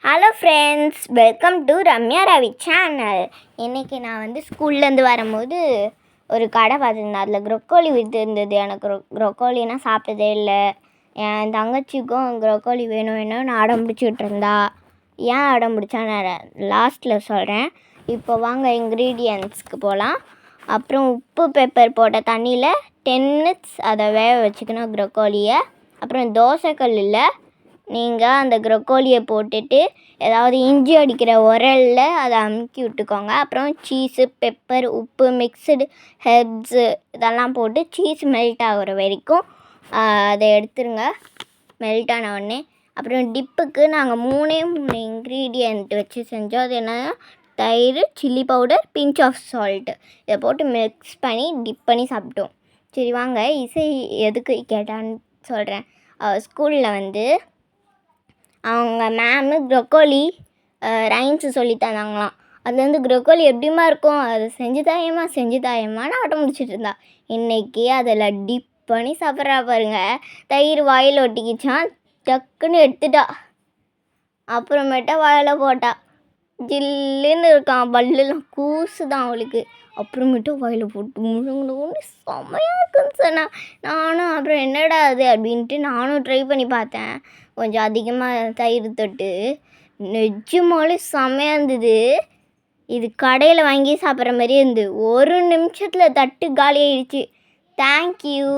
Hello friends, welcome to Ramya Ravi channel. இன்றைக்கி நான் ஸ்கூல்லேருந்து வரும்போது ஒரு கடை பார்த்துருந்தேன். அதில் ப்ரொக்கோலி விற்றுருந்தது. எனக்கு ப்ரொக்கோலினா சாப்பிட்டதே இல்லை. என் தங்கச்சிக்கும் ப்ரொக்கோலி வேணும்னு அடம் பிடிச்சிட்டு இருந்தா. ஏன் அடம் பிடிச்சா நான் லாஸ்ட்டில் சொல்கிறேன். இப்போ வாங்க இன்க்ரீடியன்ட்ஸ்க்கு போகலாம். அப்புறம் உப்பு பெப்பர் போட்ட தண்ணியில் 10 மினிட்ஸ் அதை வேக வச்சுக்கணும் ப்ரொக்கோலியை. அப்புறம் தோசைக்கல்லில் நீங்கள் அந்த ப்ரொக்கோலியை போட்டுட்டு ஏதாவது இஞ்சி அடிக்கிற உரலில் அதை அமுக்கி விட்டுக்கோங்க. அப்புறம் சீஸு, பெப்பர், உப்பு, மிக்சடு ஹெர்ப்ஸு இதெல்லாம் போட்டு சீஸ் மெல்ட் ஆகிற வரைக்கும் அதை எடுத்துருங்க. மெல்ட் ஆன உடனே அப்புறம் டிப்புக்கு நாங்கள் 3 இன்க்ரீடியண்ட் வச்சு செஞ்சோம். அது என்னன்னா தயிர், chilli powder, pinch of salt இதை போட்டு மிக்ஸ் பண்ணி டிப் பண்ணி சாப்பிட்டோம். சரி வாங்க இசை எதுக்கு கேட்டான்னு சொல்கிறேன். ஸ்கூலில் அவங்க மேமு ப்ரொக்கோலி ரைம்ஸு சொல்லி தந்தாங்களாம். அதுலேருந்து ப்ரொக்கோலி எப்படிமா இருக்கும், அதை செஞ்சு தாயம்மான்னு ஆட்டம் முடிச்சிட்டு இருந்தா. இன்றைக்கி அதில் டிப் பண்ணி சாப்பிட்றா பாருங்க. தயிர் வாயில் ஒட்டிக்கிச்சான், டக்குன்னு எடுத்துட்டா. அப்புறமேட்டா வாயில் போட்டா. ஜில்லுன்னு இருக்கான், பல்லுலாம் கூசு தான் அவளுக்கு. அப்புறமேட்டு வாயில் போட்டு முழுங்கணுன்னு செம்மையாக இருக்குன்னு சொன்னா. நானும் அப்புறம் என்னடா அது அப்படின்ட்டு நானும் ட்ரை பண்ணி பார்த்தேன். கொஞ்சம் அதிகமாக தயிர் தொட்டு நிஜமாலே செம்மையாக இருந்தது. இது கடையில் வாங்கி சாப்பிட்ற மாதிரியே இருந்தது. 1 நிமிஷத்தில் தட்டு காலி ஆயிடுச்சு. தேங்க்யூ.